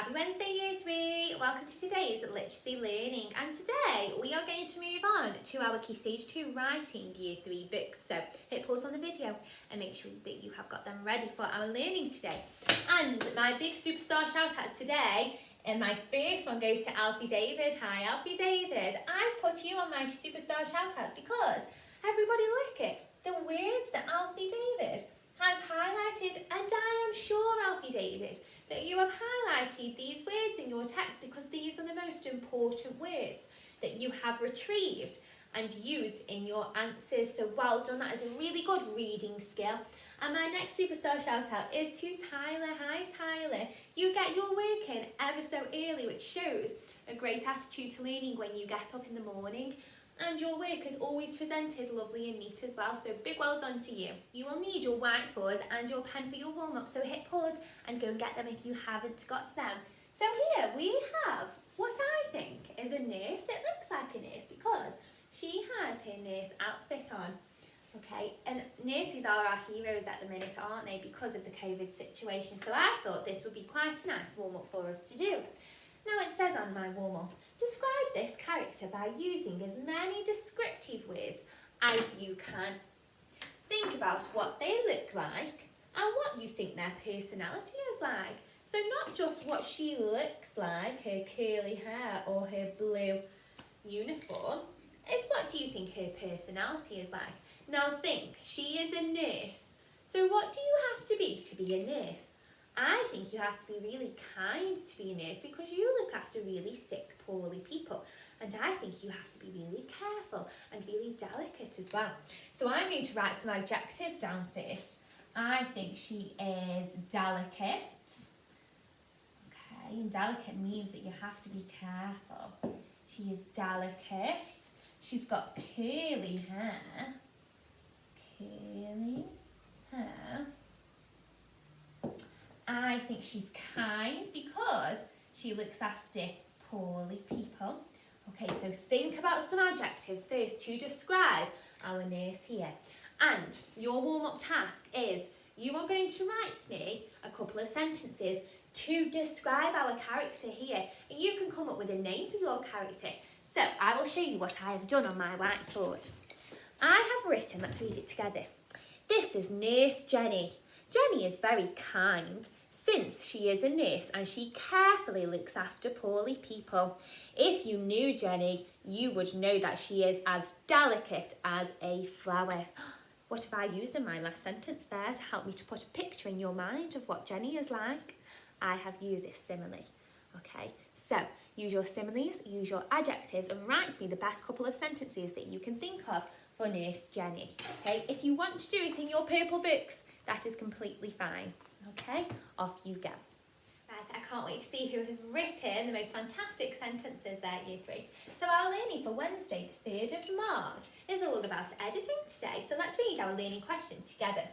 Happy Wednesday, Year 3. Welcome to today's Literacy Learning. And today we are going to move on to our Key Stage 2 Writing Year 3 books. So hit pause on the video and make sure that you have got them ready for our learning today. And my big superstar shout out today, and my first one goes to Alfie David. Hi Alfie David. I've put you on my superstar shout outs because everybody look at the words that Alfie David has highlighted, and I am sure, Alfie David, that you have highlighted these words in your text because these are the most important words that you have retrieved and used in your answers. So well done, that is a really good reading skill. And my next superstar shout out is to Tyler. Hi Tyler. You get your work in ever so early, which shows a great attitude to learning when you get up in the morning. And your work is always presented lovely and neat as well, so big well done to you. You will need your whiteboard and your pen for your warm-up, so hit pause and go and get them if you haven't got them. So here we have what I think is a nurse. It looks like a nurse because she has her nurse outfit on. Okay, and nurses are our heroes at the minute, aren't they, because of the COVID situation. So I thought this would be quite a nice warm-up for us to do. Now it says on my warm-up, describe this character by using as many descriptive words as you can. Think about what they look like and what you think their personality is like. So not just what she looks like, her curly hair or her blue uniform, it's what do you think her personality is like. Now think, she is a nurse. So what do you have to be a nurse? I think you have to be really kind to be a nurse because you look after really sick, poorly people. And I think you have to be really careful and really delicate as well. So I'm going to write some adjectives down first. I think she is delicate. Okay, and delicate means that you have to be careful. She is delicate. She's got curly hair. Curly hair. I think she's kind because she looks after poorly people. Okay, so think about some adjectives first to describe our nurse here. And your warm-up task is you are going to write me a couple of sentences to describe our character here. And you can come up with a name for your character. So I will show you what I have done on my whiteboard. I have written, let's read it together. This is Nurse Jenny. Jenny is very kind since she is a nurse and she carefully looks after poorly people. If you knew Jenny, you would know that she is as delicate as a flower. What have I used in my last sentence there to help me to put a picture in your mind of what Jenny is like? I have used this simile. Okay, so use your similes, use your adjectives and write me the best couple of sentences that you can think of for Nurse Jenny. Okay, if you want to do it in your purple books, that is completely fine. Okay, off you go. Right, I can't wait to see who has written the most fantastic sentences there at Year 3. So our learning for Wednesday, the 3rd of March, is all about editing today. So let's read our learning question together.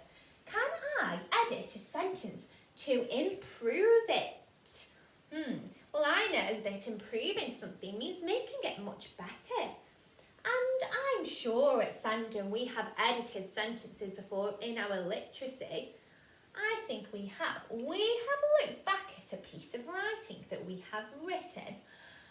Can I edit a sentence to improve it? Well, I know that improving something means making it much better. And I'm sure at Sandon we have edited sentences before in our literacy. I think we have. We have looked back at a piece of writing that we have written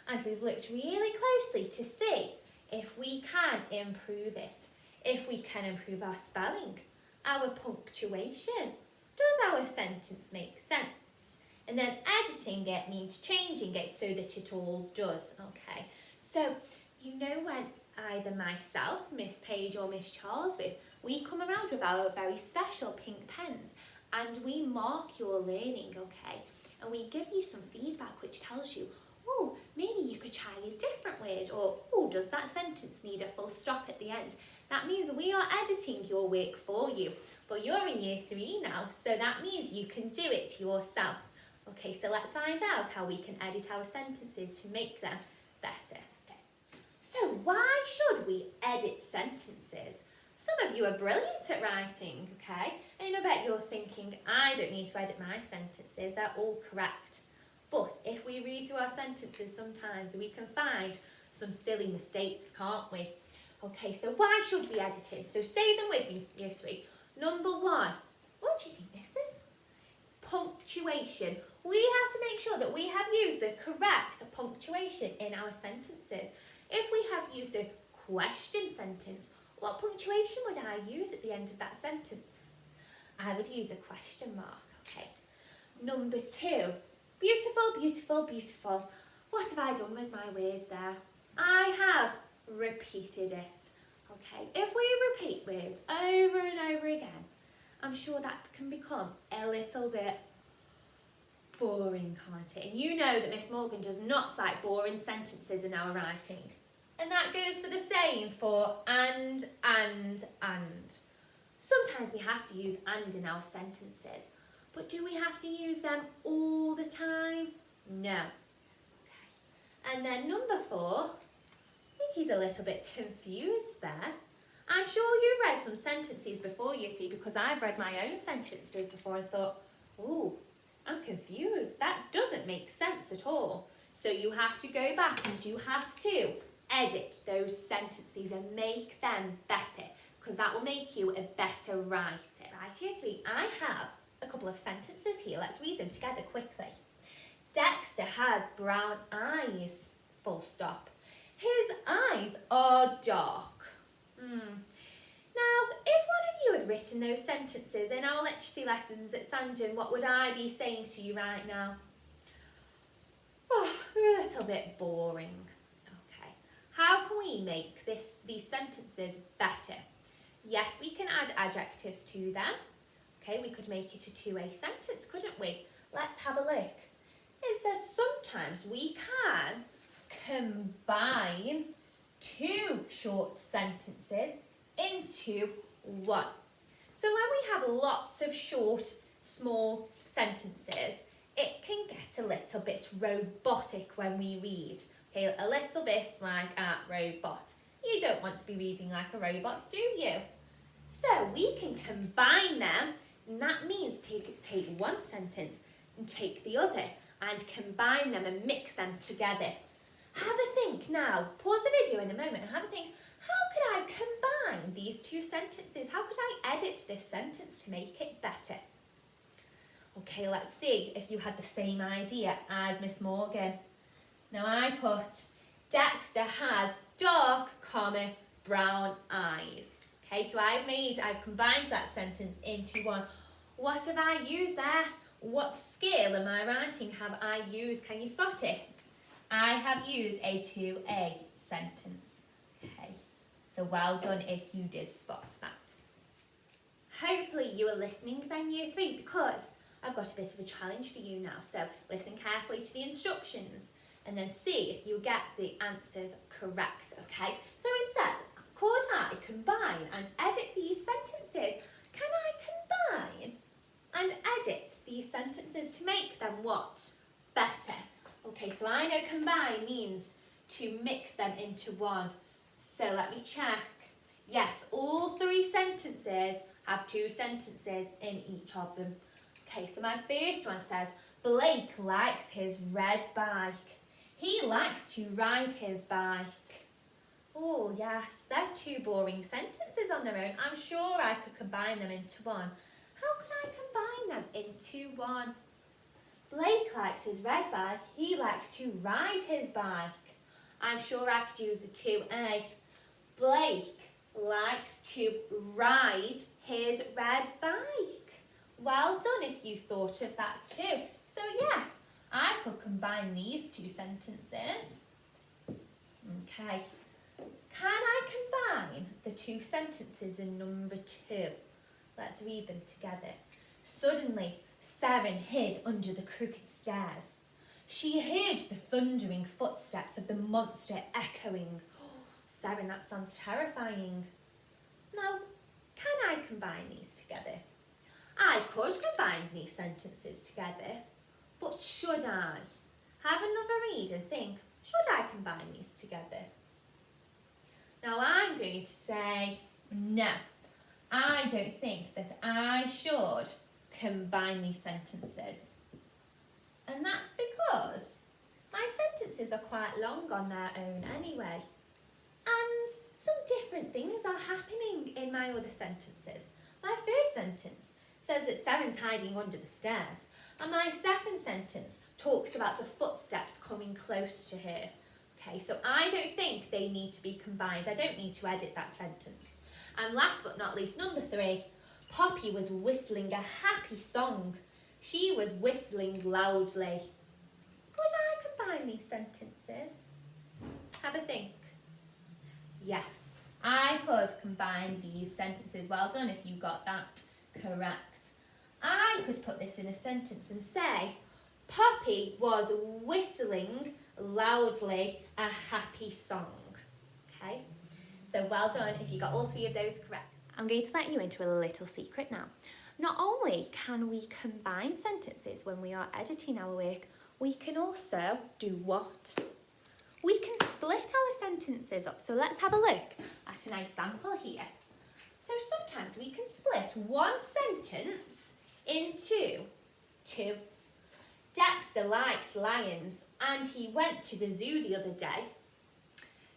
and we've looked really closely to see if we can improve it, if we can improve our spelling, our punctuation. Does our sentence make sense? And then editing it means changing it so that it all does. Okay, so you know when either myself, Miss Page or Miss Charlesworth, we come around with our very special pink pens and we mark your learning, okay? And we give you some feedback which tells you, oh, maybe you could try a different word, or oh, does that sentence need a full stop at the end? That means we are editing your work for you. But you're in Year 3 now, so that means you can do it yourself. Okay, so let's find out how we can edit our sentences to make them better. So why should we edit sentences? Some of you are brilliant at writing, okay? And I bet you're thinking, I don't need to edit my sentences, they're all correct. But if we read through our sentences sometimes, we can find some silly mistakes, can't we? Okay, so why should we edit it? So say them with me, Year 3. Number 1, what do you think this is? It's punctuation. We have to make sure that we have used the correct punctuation in our sentences. If we have used a question sentence, what punctuation would I use at the end of that sentence? I would use a question mark. Okay. Number 2. Beautiful, beautiful, beautiful. What have I done with my words there? I have repeated it. Okay. If we repeat words over and over again, I'm sure that can become a little bit boring, can't it? And you know that Miss Morgan does not like boring sentences in our writing. And that goes for the same for and. Sometimes we have to use and in our sentences, but do we have to use them all the time? No. Okay. And then number 4, I think he's a little bit confused there. I'm sure you've read some sentences before, Year 3, because I've read my own sentences before and thought, oh, I'm confused. That doesn't make sense at all. So you have to go back and you have to edit those sentences and make them better, because that will make you a better writer. Right, Year 3, I have a couple of sentences here. Let's read them together quickly. Dexter has brown eyes, full stop. His eyes are dark. Now, if one of you had written those sentences in our literacy lessons at Sandon, what would I be saying to you right now? Oh, they're a little bit boring. Okay. How can we make these sentences better? Yes, we can add adjectives to them. Okay, we could make it a two-way sentence, couldn't we? Let's have a look. It says sometimes we can combine 2 short sentences into one. So when we have lots of short, small sentences, it can get a little bit robotic when we read. Okay, a little bit like a robot. You don't want to be reading like a robot, do you? So we can combine them, and that means take one sentence and take the other and combine them and mix them together. Have a think now. Pause the video in a moment and have a think. How could I combine these 2 sentences? How could I edit this sentence to make it better? Okay, let's see if you had the same idea as Miss Morgan. Now I put, Dexter has dark, brown eyes. Okay, so I've combined that sentence into one. What have I used there? What skill in my writing have I used? Can you spot it? I have used a 2A sentence. Okay, so well done if you did spot that. Hopefully you are listening then, Year 3, because I've got a bit of a challenge for you now. So listen carefully to the instructions and then see if you get the answers correct, okay? So it says, could I combine and edit these sentences? Can I combine and edit these sentences to make them what? Better. Okay, so I know combine means to mix them into one. So let me check. Yes, all 3 sentences have 2 sentences in each of them. Okay, so my first one says, Blake likes his red bike. He likes to ride his bike. Oh yes, they're 2 boring sentences on their own. I'm sure I could combine them into one. How could I combine them into one? Blake likes his red bike. He likes to ride his bike. I'm sure I could use a 2A. Blake likes to ride his red bike. Well done if you thought of that too. So yes, I could combine these 2 sentences. Okay. Can I combine the 2 sentences in number 2? Let's read them together. Suddenly, Seren hid under the crooked stairs. She heard the thundering footsteps of the monster echoing. Oh, Seren, that sounds terrifying. Now, can I combine these together? I could combine these sentences together, but should I? Have another read and think, should I combine these together? Now I'm going to say, no, I don't think that I should combine these sentences. And that's because my sentences are quite long on their own anyway. And some different things are happening in my other sentences. My first sentence says that Seren's hiding under the stairs. And my second sentence talks about the footsteps coming close to her. Okay, so I don't think they need to be combined. I don't need to edit that sentence. And last but not least, number 3, Poppy was whistling a happy song. She was whistling loudly. Could I combine these sentences? Have a think. Yes, I could combine these sentences. Well done if you got that correct. I could put this in a sentence and say, Poppy was whistling loudly a happy song. Okay, so well done if you got all 3 of those correct. I'm going to let you into a little secret now. Not only can we combine sentences when we are editing our work, we can also do what? We can split our sentences up. So let's have a look at an example here. So sometimes we can split one sentence into 2. Dexter likes lions and he went to the zoo the other day.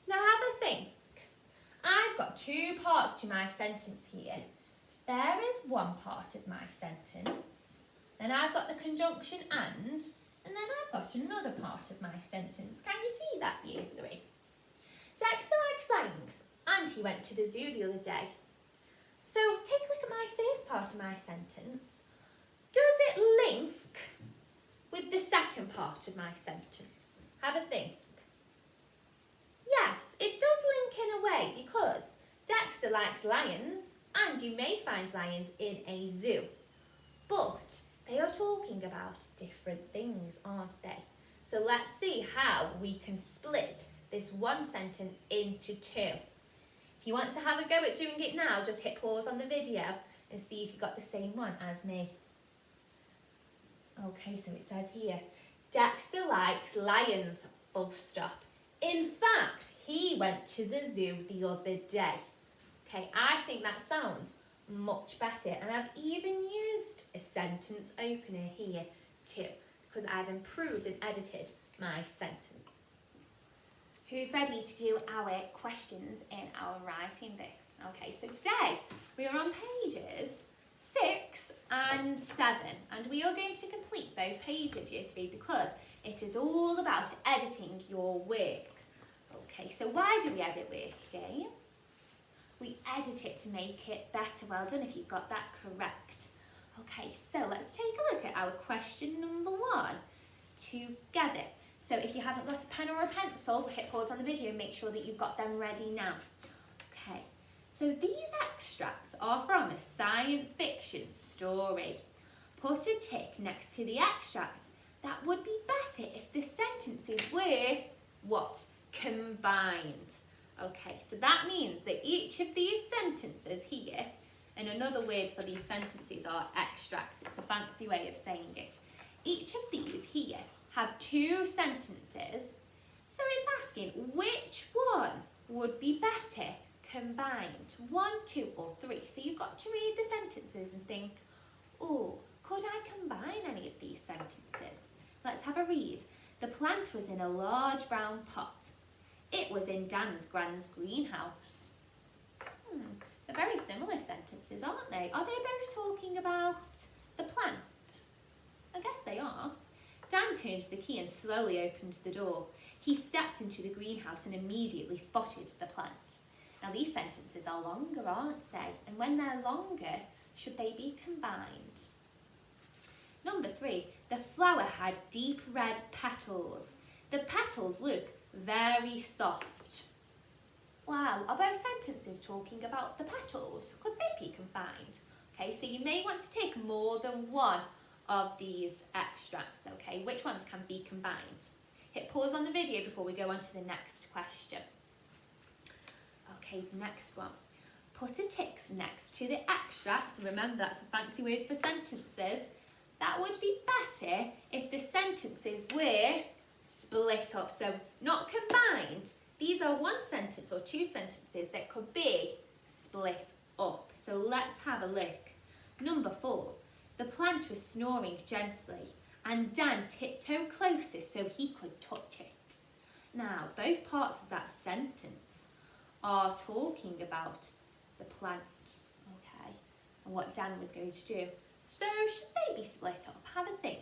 Now have a think. I've got 2 parts to my sentence here. There is one part of my sentence, then I've got the conjunction and then I've got another part of my sentence. Can you see that, year 3? Dexter likes lions and he went to the zoo the other day. So take a look at my first part of my sentence. Does it link with the second part of my sentence? Have a think. Yes, it does link in a way because Dexter likes lions and you may find lions in a zoo. But they are talking about different things, aren't they? So let's see how we can split this one sentence into 2. If you want to have a go at doing it now, just hit pause on the video and see if you got the same one as me. Okay, so it says here, Dexter likes lions, full stop. In fact, he went to the zoo the other day. Okay, I think that sounds much better, and I've even used a sentence opener here too, because I've improved and edited my sentence. Who's ready to do our questions in our writing book? Okay, so today we are on pages 6 and 7, and we are going to complete both pages, year 3, because it is all about editing your work. Okay, so why do we edit work again? We edit it to make it better. Well done if you got that correct. Okay, so let's take a look at our question number 1 together. So if you haven't got a pen or a pencil, hit pause on the video and make sure that you've got them ready now. Okay, so these extracts are from a science fiction story. Put a tick next to the extracts. That would be better if the sentences were, what? Combined. Okay, so that means that each of these sentences here, and another word for these sentences are extracts, it's a fancy way of saying it. Each of these here have 2 sentences, so it's asking which one would be better combined, 1, 2 or 3. So you've got to read the sentences and think, oh, could I combine any of these sentences? Let's have a read. The plant was in a large brown pot. It was in Dan's grand's greenhouse. They're very similar sentences, aren't they? Are they both talking about the plant? I guess they are. Dan turned the key and slowly opened the door. He stepped into the greenhouse and immediately spotted the plant. Now these sentences are longer, aren't they? And when they're longer, should they be combined? Number 3, the flower had deep red petals. The petals look very soft. Wow, are both sentences talking about the petals? Could they be combined? Okay, so you may want to take more than one of these extracts, okay? Which ones can be combined? Hit pause on the video before we go on to the next question. Okay, next one. Put a tick next to the extracts. Remember, that's a fancy word for sentences. That would be better if the sentences were split up, so not combined. These are one sentence or 2 sentences that could be split up. So let's have a look. Number 4, the plant was snoring gently and Dan tiptoed closer so he could touch it. Now, both parts of that sentence are talking about the plant, okay, and what Dan was going to do. So should they be split up? Have a think.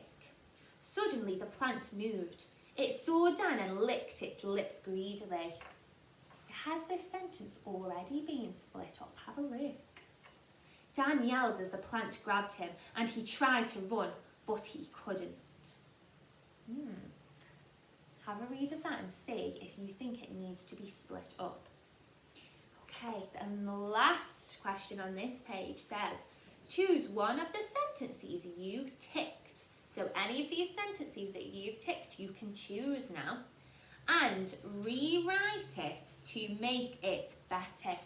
Suddenly the plant moved. It saw Dan and licked its lips greedily. Has this sentence already been split up? Have a look. Dan yelled as the plant grabbed him and he tried to run, but he couldn't. Have a read of that and see if you think it needs to be split up. Okay, and the last question on this page says, choose one of the sentences you ticked. So any of these sentences that you've ticked, you can choose now and rewrite it to make it better.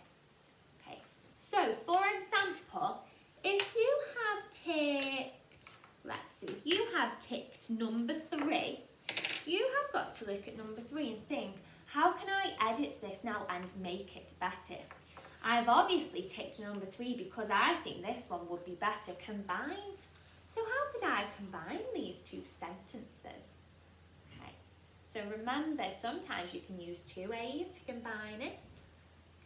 Okay, so for example, if you have ticked, let's see, if you have ticked number 3, you have got to look at number 3 and think, how can I edit this now and make it better? I've obviously ticked number 3 because I think this one would be better combined. So how could I combine these two sentences? Okay, so remember, sometimes you can use 2 ways to combine it.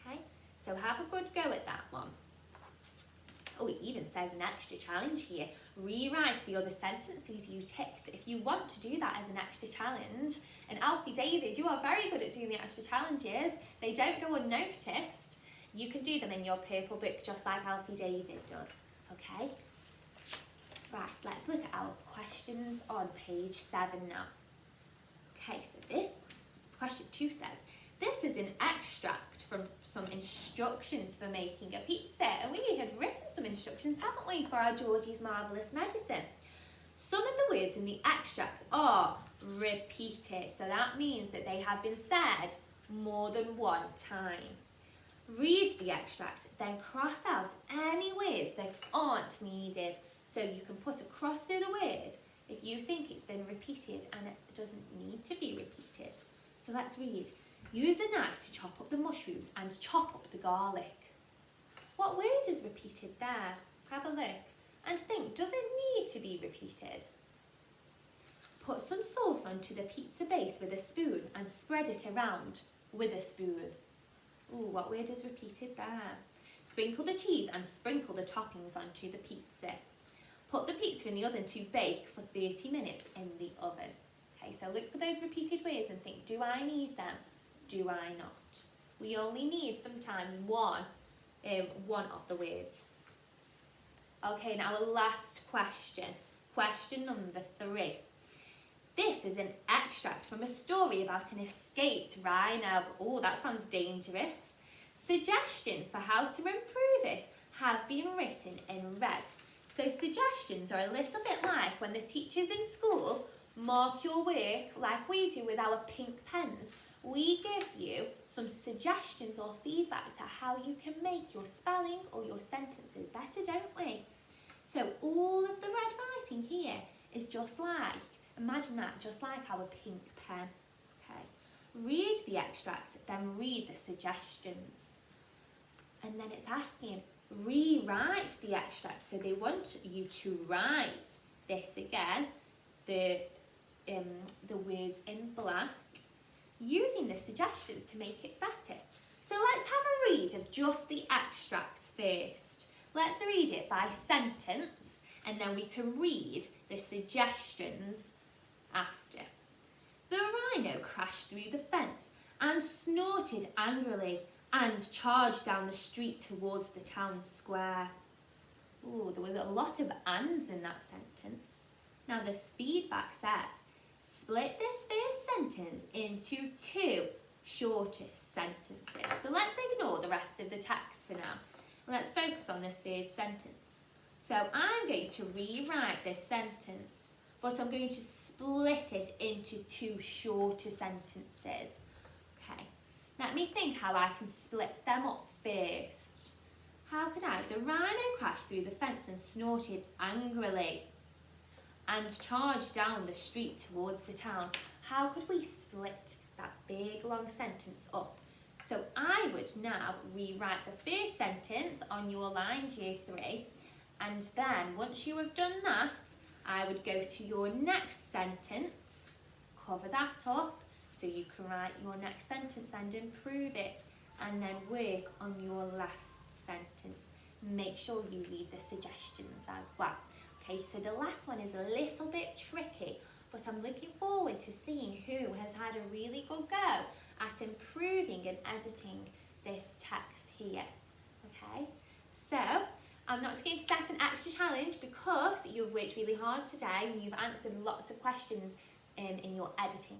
Okay, so have a good go at that one. Oh, it even says an extra challenge here. Rewrite the other sentences you ticked. If you want to do that as an extra challenge, and Alfie David, you are very good at doing the extra challenges. They don't go unnoticed. You can do them in your purple book just like Alfie David does, okay? Right, so let's look at our questions on page 7 now. Okay, so this question 2 says, this is an extract from some instructions for making a pizza. And we had written some instructions, haven't we, for our Georgie's Marvellous Medicine. Some of the words in the extracts are repeated, so that means that they have been said more than one time. Read the extracts, then cross out any words that aren't needed. So you can put a cross through the word if you think it's been repeated and it doesn't need to be repeated. So let's read. Use a knife to chop up the mushrooms and chop up the garlic. What word is repeated there? Have a look and think, does it need to be repeated? Put some sauce onto the pizza base with a spoon and spread it around with a spoon. Ooh, what word is repeated there? Sprinkle the cheese and sprinkle the toppings onto the pizza. Put the pizza in the oven to bake for 30 minutes in the oven. Okay, so look for those repeated words and think, do I need them? Do I not? We only need sometimes one of the words. Okay, now our last question. Question number 3. This is an extract from a story about an escaped rhino. Oh, that sounds dangerous. Suggestions for how to improve it have been written in red. So suggestions are a little bit like when the teachers in school mark your work like we do with our pink pens. We give you some suggestions or feedback to how you can make your spelling or your sentences better, don't we? So all of the red writing here is just like, imagine that, just like our pink pen. Okay. Read the extract, then read the suggestions. And then it's asking, rewrite the extract. So they want you to write this again, the words in black, using the suggestions to make it better. So let's have a read of just the extracts first. Let's read it by sentence and then we can read the suggestions after. The rhino crashed through the fence and snorted angrily and charged down the street towards the town square. Ooh, there was a lot of ands in that sentence. Now the feedback says, split this first sentence into 2 shorter sentences. So let's ignore the rest of the text for now. Let's focus on this third sentence. So I'm going to rewrite this sentence, but I'm going to split it into 2 shorter sentences. Okay, let me think how I can split them up first. How could I? The rhino crashed through the fence and snorted angrily and charged down the street towards the town. How could we split that big long sentence up? So I would now rewrite the first sentence on your lines year 3, and then once you have done that, I would go to your next sentence, cover that up, so you can write your next sentence and improve it, and then work on your last sentence. Make sure you read the suggestions as well. Okay, so the last one is a little bit tricky, but I'm looking forward to seeing who has had a really good go at improving and editing this text here. Okay, so I'm not going to set an extra challenge because you've worked really hard today and you've answered lots of questions in your editing